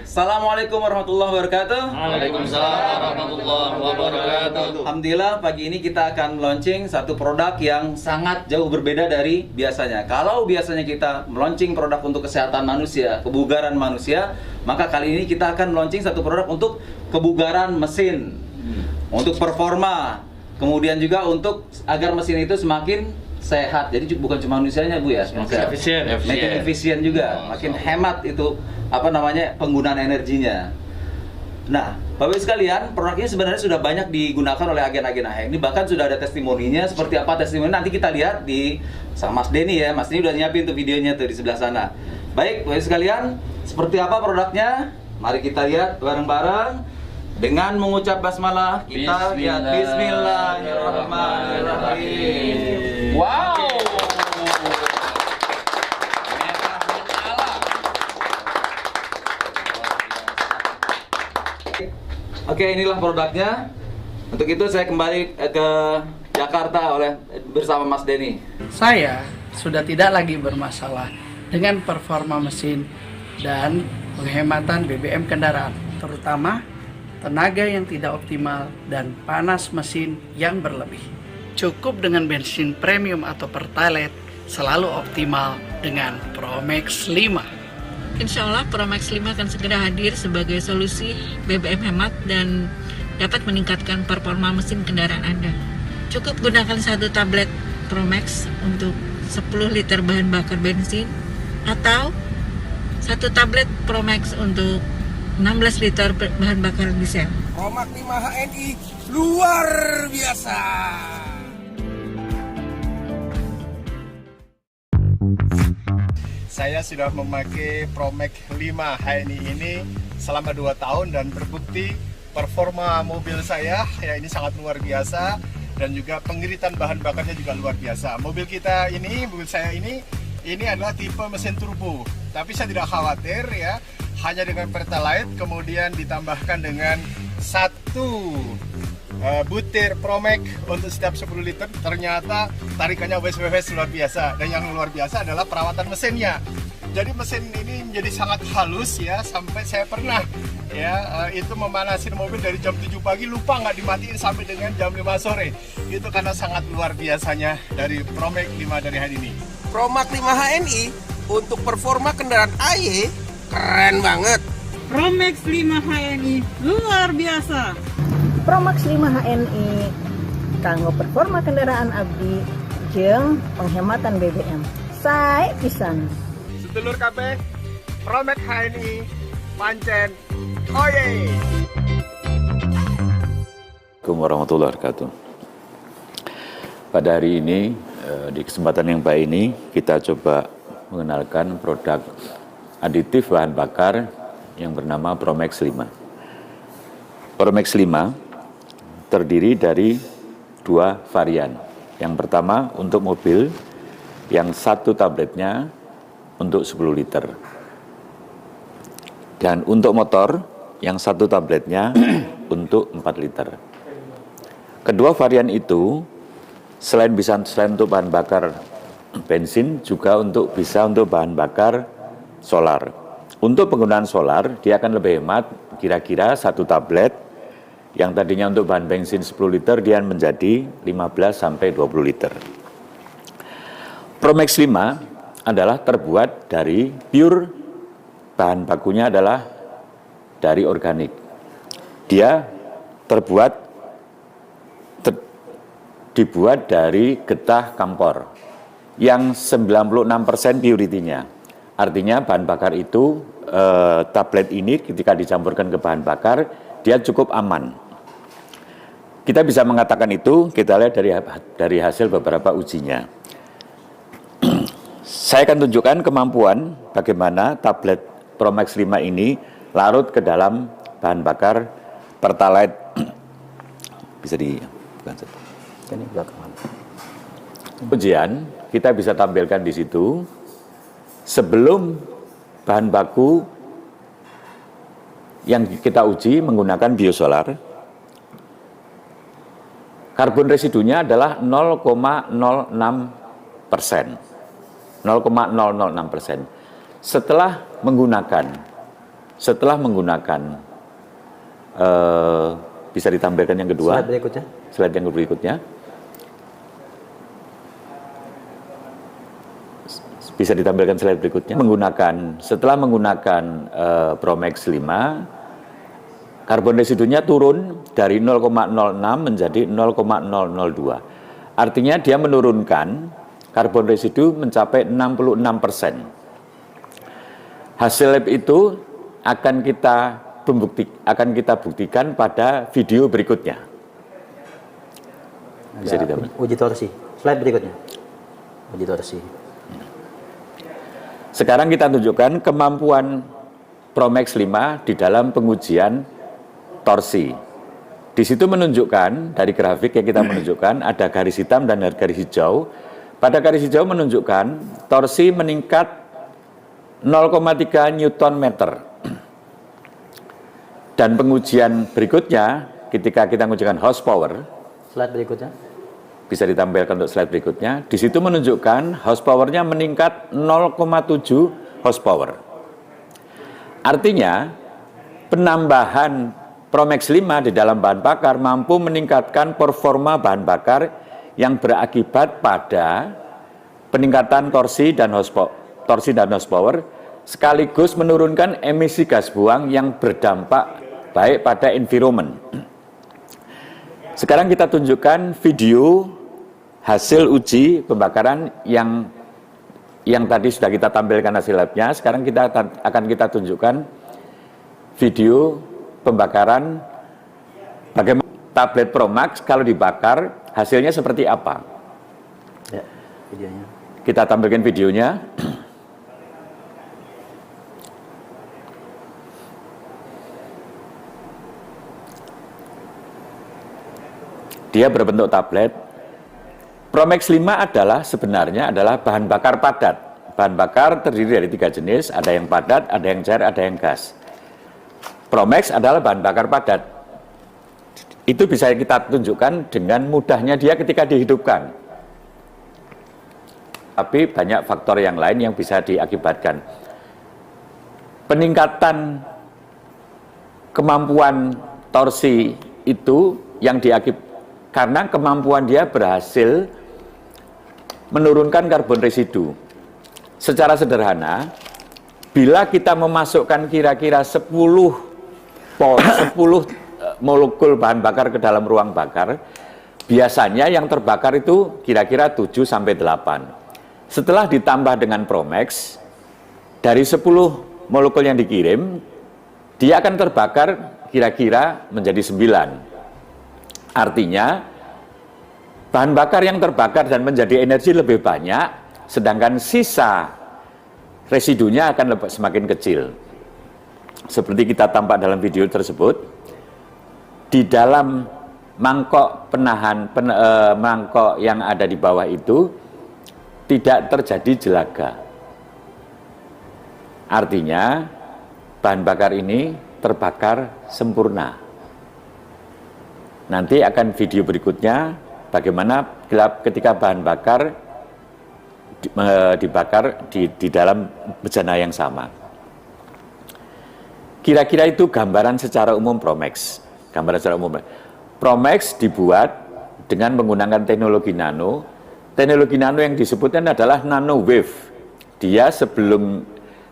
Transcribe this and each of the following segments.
Assalamualaikum warahmatullahi wabarakatuh. Waalaikumsalam warahmatullahi wabarakatuh. Alhamdulillah pagi ini kita akan launching satu produk yang sangat jauh berbeda dari biasanya. Kalau biasanya kita launching produk untuk kesehatan manusia, kebugaran manusia, maka kali ini kita akan launching satu produk untuk kebugaran mesin, untuk performa, kemudian juga untuk agar mesin itu semakin sehat. Jadi bukan cuma manusianya Bu ya, Makin efisien. makin efisien juga, makin hemat itu penggunaan energinya. Nah, Bapak Ibu sekalian, produk ini sebenarnya sudah banyak digunakan oleh agen-agen AHE. Ini bahkan sudah ada testimoninya. Seperti apa testimoni nanti kita lihat di sama Mas Denny ya. Mas Denny udah nyiapin tuh videonya tuh di sebelah sana. Baik, Bapak Ibu sekalian, seperti apa produknya? Mari kita lihat bareng-bareng. Dengan mengucap basmalah, kita lihat Bismillahirrahmanirrahim. Wow. Oke, inilah produknya. Untuk itu saya kembali ke Jakarta bersama Mas Denny. Saya sudah tidak lagi bermasalah dengan performa mesin dan penghematan BBM kendaraan, terutama tenaga yang tidak optimal dan panas mesin yang berlebih. Cukup dengan bensin premium atau pertalite, selalu optimal dengan Promax 5. Insya Allah Promax 5 akan segera hadir sebagai solusi BBM hemat dan dapat meningkatkan performa mesin kendaraan Anda. Cukup gunakan satu tablet Promax untuk 10 liter bahan bakar bensin atau satu tablet Promax untuk 16 liter bahan bakar diesel. Promax 5 HNI luar biasa. Saya sudah memakai Promax 5 HNI ini selama 2 tahun dan terbukti performa mobil saya ya ini sangat luar biasa dan juga pengiritan bahan bakarnya juga luar biasa. Mobil saya ini adalah tipe mesin turbo. Tapi saya tidak khawatir ya, hanya dengan pertalite kemudian ditambahkan dengan satu butir Promax untuk setiap 10 liter, ternyata tarikannya wes luar biasa. Dan yang luar biasa adalah perawatan mesinnya. Jadi mesin ini menjadi sangat halus ya, sampai saya pernah ya itu memanasin mobil dari jam 7 pagi lupa nggak dimatiin sampai dengan jam 5 sore. Itu karena sangat luar biasanya dari Promax 5 dari hari ini. Promax 5 HNI untuk performa kendaraan AY keren banget. Promax 5 HNI luar biasa. Promax 5 HNI kanggo performa kendaraan abdi jeung penghematan BBM. Sae pisan. Sedulur kabeh, Promax HNI pancen oye. Assalamualaikum warahmatullahi wabarakatuh. Pada hari ini, di kesempatan yang baik ini, kita coba mengenalkan produk aditif bahan bakar yang bernama Promax 5. Promax 5 terdiri dari 2 varian. Yang pertama untuk mobil yang satu tabletnya untuk 10 liter. Dan untuk motor yang satu tabletnya untuk 4 liter. Kedua varian itu selain untuk bahan bakar bensin juga bisa untuk bahan bakar solar. Untuk penggunaan solar dia akan lebih hemat, kira-kira satu tablet yang tadinya untuk bahan bensin 10 liter dia menjadi 15 sampai 20 liter. Promax 5 adalah terbuat dari pure, bahan bakunya adalah dari organik. Dia dibuat dari getah kampor yang 96% purity-nya. Artinya bahan bakar itu, tablet ini ketika dicampurkan ke bahan bakar, dia cukup aman. Kita bisa mengatakan itu, kita lihat dari hasil beberapa ujinya. Saya akan tunjukkan kemampuan bagaimana tablet Promax 5 ini larut ke dalam bahan bakar pertalite. Bisa ini belakangan. Ujian kita bisa tampilkan di situ sebelum bahan baku yang kita uji menggunakan biosolar. Karbon residunya adalah 0,06%. 0,006%. Setelah menggunakan setelah menggunakan bisa ditampilkan yang kedua. Slide berikutnya. Slide yang berikutnya. Bisa ditampilkan slide berikutnya. Setelah menggunakan Promax 5, karbon residunya turun dari 0,06 menjadi 0,002. Artinya dia menurunkan karbon residu mencapai 66%. Hasil lab itu akan kita buktikan pada video berikutnya. Bisa ditampilkan. Uji torsi. Slide berikutnya. Uji torsi. Sekarang kita tunjukkan kemampuan Promax 5 di dalam pengujian torsi. Di situ menunjukkan, dari grafik yang kita menunjukkan, ada garis hitam dan garis hijau. Pada garis hijau menunjukkan torsi meningkat 0,3 Newton meter. Dan pengujian berikutnya, ketika kita mengujikan horsepower, slide berikutnya. Bisa ditampilkan untuk slide berikutnya. Di situ menunjukkan horsepower-nya meningkat 0,7 horsepower. Artinya, penambahan Promax 5 di dalam bahan bakar mampu meningkatkan performa bahan bakar yang berakibat pada peningkatan torsi dan horsepower, sekaligus menurunkan emisi gas buang yang berdampak baik pada environment. Sekarang kita tunjukkan video hasil uji pembakaran yang tadi sudah kita tampilkan hasil labnya. Sekarang akan kita tunjukkan video pembakaran bagaimana tablet Promax kalau dibakar hasilnya seperti apa. Ya, videonya. Kita tampilkan videonya. Dia berbentuk tablet. Promax 5 sebenarnya adalah bahan bakar padat. Bahan bakar terdiri dari 3 jenis, ada yang padat, ada yang cair, ada yang gas. Promax adalah bahan bakar padat. Itu bisa kita tunjukkan dengan mudahnya dia ketika dihidupkan. Tapi banyak faktor yang lain yang bisa diakibatkan. Peningkatan kemampuan torsi itu yang karena kemampuan dia berhasil menurunkan karbon residu. Secara sederhana, bila kita memasukkan kira-kira 10 molekul bahan bakar ke dalam ruang bakar, biasanya yang terbakar itu kira-kira 7-8. Setelah ditambah dengan Promax, dari 10 molekul yang dikirim, dia akan terbakar kira-kira menjadi 9. Artinya, bahan bakar yang terbakar dan menjadi energi lebih banyak, sedangkan sisa residunya akan semakin kecil. Seperti kita tampak dalam video tersebut, di dalam mangkok mangkok yang ada di bawah itu tidak terjadi jelaga. Artinya, bahan bakar ini terbakar sempurna. Nanti akan video berikutnya bagaimana ketika bahan bakar dibakar di dalam bejana yang sama. Kira-kira itu gambaran secara umum Promax. Gambaran secara umum. Promax dibuat dengan menggunakan teknologi nano. Teknologi nano yang disebutkan adalah nano wave. Dia sebelum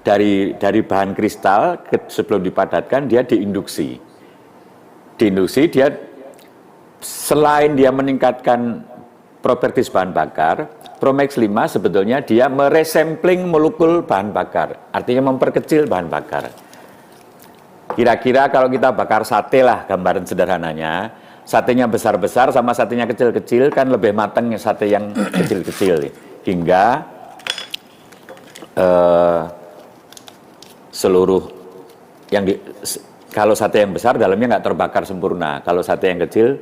dari bahan kristal sebelum dipadatkan dia diinduksi. Diinduksi dia selain dia meningkatkan properties bahan bakar, Promax 5 sebetulnya dia meresampling molekul bahan bakar, artinya memperkecil bahan bakar. Kira-kira kalau kita bakar sate lah gambaran sederhananya, satenya besar-besar sama satenya kecil-kecil kan lebih matang sate yang kecil-kecil, hingga seluruh kalau sate yang besar dalamnya nggak terbakar sempurna, kalau sate yang kecil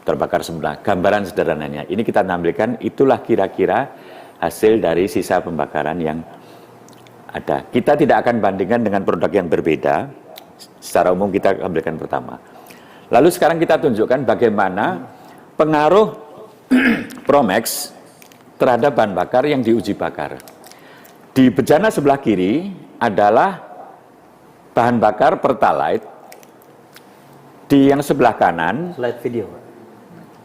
terbakar sempurna. Gambaran sederhananya ini kita tampilkan, itulah kira-kira hasil dari sisa pembakaran yang ada. Kita tidak akan bandingkan dengan produk yang berbeda. Secara umum kita ambilkan pertama. Lalu sekarang kita tunjukkan bagaimana pengaruh Promax terhadap bahan bakar yang diuji bakar. Di bejana sebelah kiri adalah bahan bakar Pertalite. Di yang sebelah kanan, Slide video, Pak.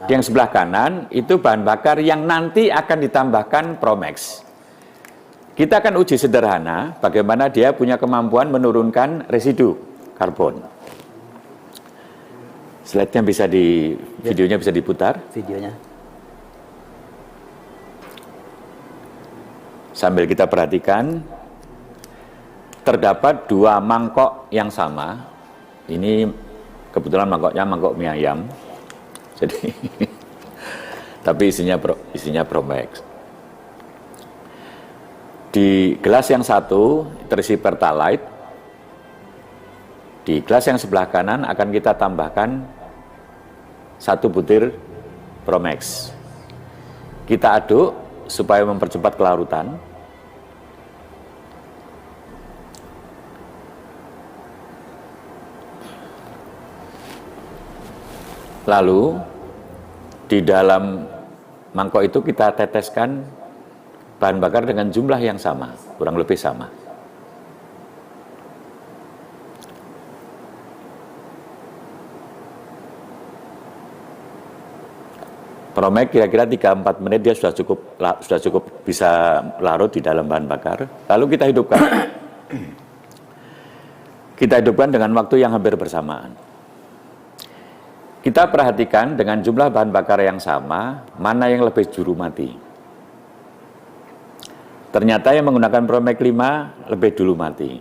di yang sebelah kanan itu bahan bakar yang nanti akan ditambahkan Promax. Kita akan uji sederhana bagaimana dia punya kemampuan menurunkan residu karbon. Slide-nya bisa videonya bisa diputar. Videonya. Sambil kita perhatikan, terdapat 2 mangkok yang sama. Ini kebetulan mangkoknya mangkok mie ayam. Jadi tapi isinya Promax. Di gelas yang satu terisi Pertalite. Di gelas yang sebelah kanan akan kita tambahkan 1 butir Promax. Kita aduk supaya mempercepat kelarutan. Lalu di dalam mangkok itu kita teteskan bahan bakar dengan jumlah yang sama, kurang lebih sama. Promax kira-kira 3-4 menit dia sudah cukup bisa larut di dalam bahan bakar. Lalu kita hidupkan. Kita hidupkan dengan waktu yang hampir bersamaan. Kita perhatikan dengan jumlah bahan bakar yang sama, mana yang lebih juru mati. Ternyata yang menggunakan Promax 5 lebih dulu mati.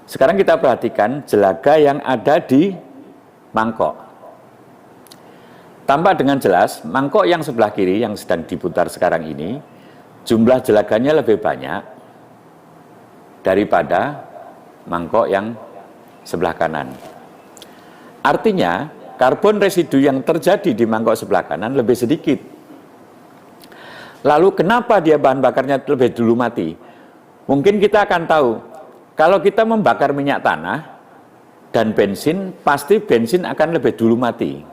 Sekarang kita perhatikan jelaga yang ada di mangkok. Tampak dengan jelas, mangkok yang sebelah kiri yang sedang diputar sekarang ini, jumlah jelaganya lebih banyak daripada mangkok yang sebelah kanan. Artinya, karbon residu yang terjadi di mangkok sebelah kanan lebih sedikit. Lalu kenapa dia bahan bakarnya lebih dulu mati? Mungkin kita akan tahu, kalau kita membakar minyak tanah dan bensin, pasti bensin akan lebih dulu mati.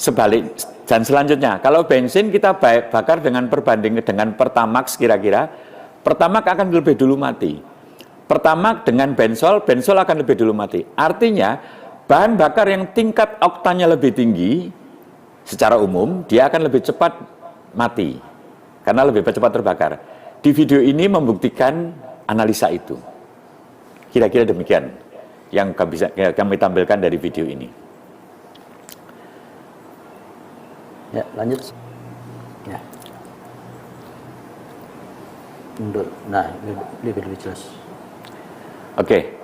Sebalik, dan selanjutnya, kalau bensin kita bakar dengan perbanding dengan Pertamax kira-kira, Pertamax akan lebih dulu mati. Pertamax dengan bensol akan lebih dulu mati. Artinya, bahan bakar yang tingkat oktannya lebih tinggi, secara umum, dia akan lebih cepat mati. Karena lebih cepat terbakar. Di video ini membuktikan analisa itu. Kira-kira demikian yang kami tampilkan dari video ini. Ya, lanjut. Ya. Mundur. Nah, ini lebih jelas. Oke,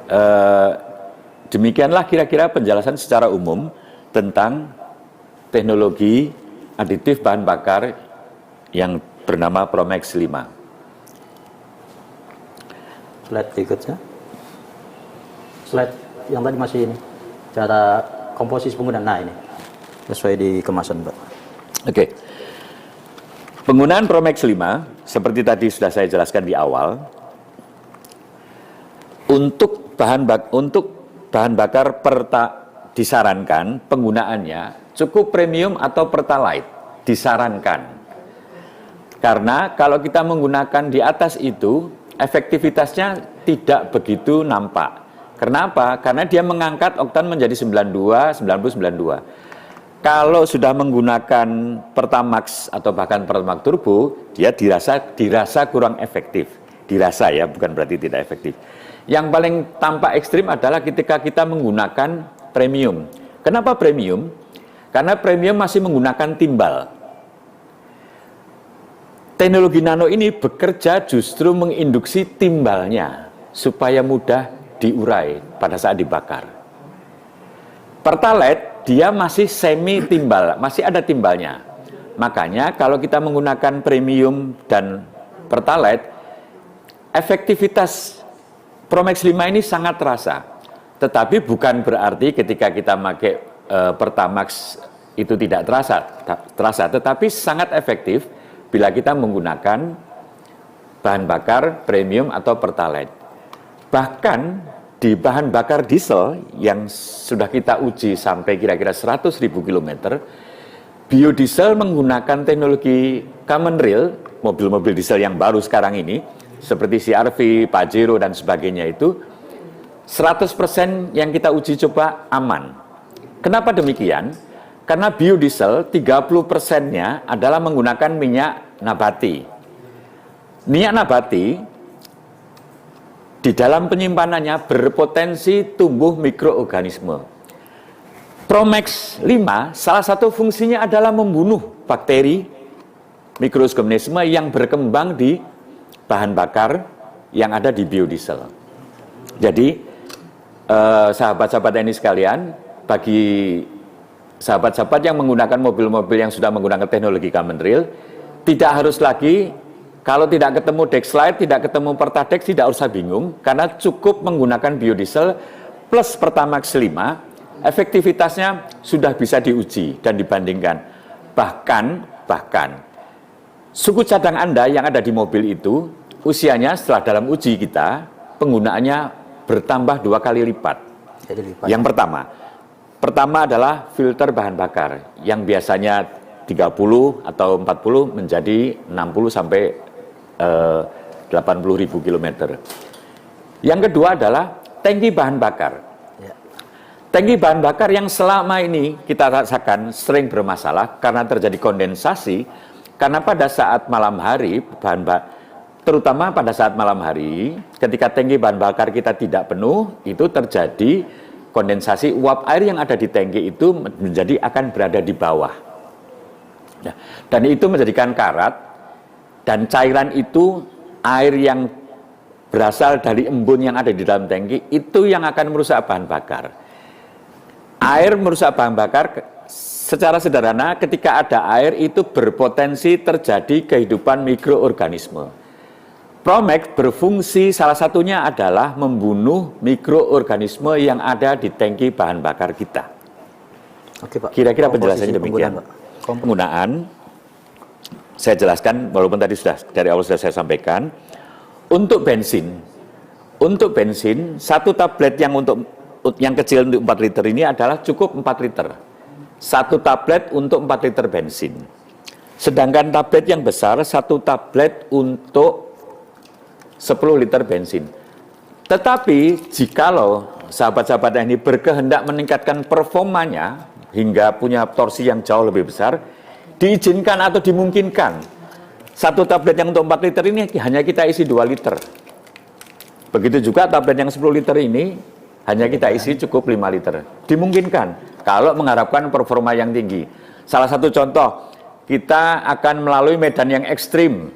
demikianlah kira-kira penjelasan secara umum tentang teknologi aditif bahan bakar yang bernama Promax 5. Slide berikutnya. Slide yang tadi masih ini. Cara komposisi penggunaan. Nah, ini. Sesuai di kemasan, Pak. Oke. Penggunaan Promax 5 seperti tadi sudah saya jelaskan di awal, untuk bahan bakar disarankan penggunaannya cukup premium atau Pertalite disarankan. Karena kalau kita menggunakan di atas itu efektivitasnya tidak begitu nampak. Kenapa? Karena dia mengangkat oktan menjadi 92, 90, 92. Kalau sudah menggunakan Pertamax atau bahkan Pertamax Turbo, dia dirasa kurang efektif. Dirasa ya, bukan berarti tidak efektif. Yang paling tampak ekstrim adalah ketika kita menggunakan premium. Kenapa premium? Karena premium masih menggunakan timbal. Teknologi nano ini bekerja justru menginduksi timbalnya supaya mudah diurai pada saat dibakar. Pertalite dia masih semi timbal, masih ada timbalnya. Makanya kalau kita menggunakan premium dan Pertalite, efektivitas Promax 5 ini sangat terasa. Tetapi bukan berarti ketika kita pakai Pertamax itu tidak terasa, tetapi sangat efektif bila kita menggunakan bahan bakar premium atau Pertalite. Bahkan di bahan bakar diesel yang sudah kita uji sampai kira-kira 100.000 km, biodiesel menggunakan teknologi common rail, mobil-mobil diesel yang baru sekarang ini, seperti CR-V, Pajero dan sebagainya itu, 100% yang kita uji coba aman. Kenapa demikian? Karena biodiesel 30%-nya adalah menggunakan minyak nabati. Minyak nabati di dalam penyimpanannya berpotensi tumbuh mikroorganisme. Promex 5 salah satu fungsinya adalah membunuh bakteri mikroorganisme yang berkembang di bahan bakar yang ada di biodiesel. Jadi sahabat-sahabat ini sekalian, bagi sahabat-sahabat yang menggunakan mobil-mobil yang sudah menggunakan teknologi common rail, tidak harus lagi, kalau tidak ketemu Dexlite, tidak ketemu Pertadex, tidak usah bingung, karena cukup menggunakan biodiesel plus Pertamax 5, efektivitasnya sudah bisa diuji dan dibandingkan. Bahkan suku cadang Anda yang ada di mobil itu, usianya setelah dalam uji kita, penggunaannya bertambah 2 kali lipat. Jadi lipat. Yang pertama adalah filter bahan bakar yang biasanya 30 atau 40 menjadi 60 sampai 80.000 km. Yang kedua adalah tangki bahan bakar. Tangki bahan bakar yang selama ini kita rasakan sering bermasalah karena terjadi kondensasi, karena pada saat malam hari terutama pada saat malam hari, ketika tangki bahan bakar kita tidak penuh, itu terjadi kondensasi, uap air yang ada di tangki itu akan berada di bawah. Nah, dan itu menjadikan karat, dan cairan itu, air yang berasal dari embun yang ada di dalam tangki, itu yang akan merusak bahan bakar. Air merusak bahan bakar, secara sederhana, ketika ada air itu berpotensi terjadi kehidupan mikroorganisme. Promex berfungsi salah satunya adalah membunuh mikroorganisme yang ada di tangki bahan bakar kita. Oke, Pak. Kira-kira penjelasannya demikian. Penggunaan, saya jelaskan walaupun tadi sudah dari awal sudah saya sampaikan. Untuk bensin, satu tablet yang kecil untuk 4 liter ini adalah cukup 4 liter. Satu tablet untuk 4 liter bensin. Sedangkan tablet yang besar, satu tablet untuk 10 liter bensin. Tetapi jikalau sahabat-sahabat ini berkehendak meningkatkan performanya hingga punya torsi yang jauh lebih besar, diizinkan atau dimungkinkan satu tablet yang untuk 4 liter ini hanya kita isi 2 liter. Begitu juga tablet yang 10 liter ini hanya kita isi cukup 5 liter. Dimungkinkan kalau mengharapkan performa yang tinggi. Salah satu contoh, kita akan melalui medan yang ekstrim,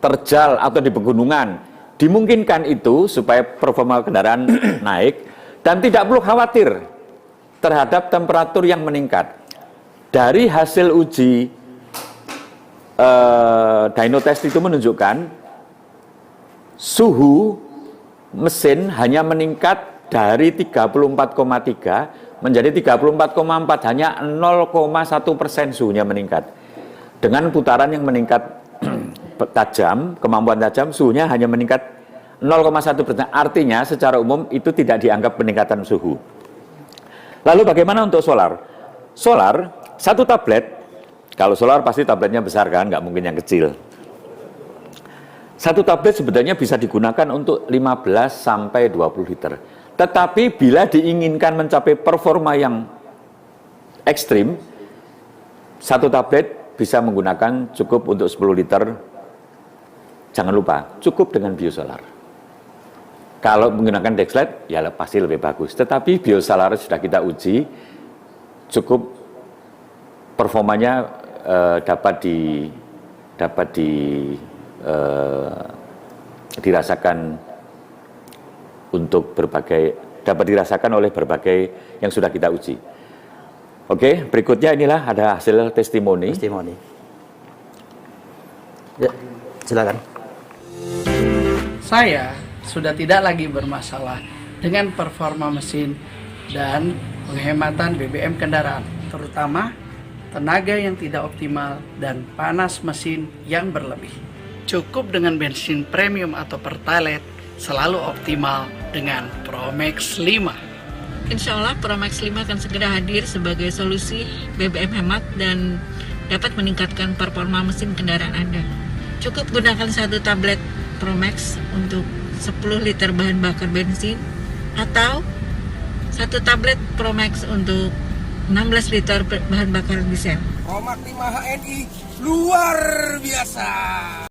terjal atau di pegunungan. Dimungkinkan itu supaya performa kendaraan naik dan tidak perlu khawatir terhadap temperatur yang meningkat. Dari hasil uji dyno test itu menunjukkan suhu mesin hanya meningkat dari 34,3 menjadi 34,4, hanya 0,1% suhunya meningkat. Dengan putaran yang meningkat tajam, kemampuan tajam, suhunya hanya meningkat 0,1%. Artinya secara umum itu tidak dianggap peningkatan suhu. Lalu bagaimana untuk solar? Solar, satu tablet, kalau solar pasti tabletnya besar kan, nggak mungkin yang kecil. Satu tablet sebetulnya bisa digunakan untuk 15 sampai 20 liter. Tetapi bila diinginkan mencapai performa yang ekstrim, satu tablet bisa menggunakan cukup untuk 10 liter. Jangan lupa, cukup dengan biosolar. Kalau menggunakan Dexlite, ya pasti lebih bagus. Tetapi biosolar sudah kita uji, cukup performanya dapat dirasakan untuk dapat dirasakan oleh berbagai yang sudah kita uji. Oke, berikutnya inilah ada hasil testimoni. Ya, silakan. Saya sudah tidak lagi bermasalah dengan performa mesin dan penghematan BBM kendaraan, terutama tenaga yang tidak optimal dan panas mesin yang berlebih. Cukup dengan bensin premium atau Pertalite, selalu optimal dengan Promex 5. Insya Allah Promex 5 akan segera hadir sebagai solusi BBM hemat dan dapat meningkatkan performa mesin kendaraan Anda. Cukup gunakan satu tablet Promex untuk 10 liter bahan bakar bensin atau satu tablet Promax untuk 16 liter bahan bakar diesel. Promax 5 HNI luar biasa.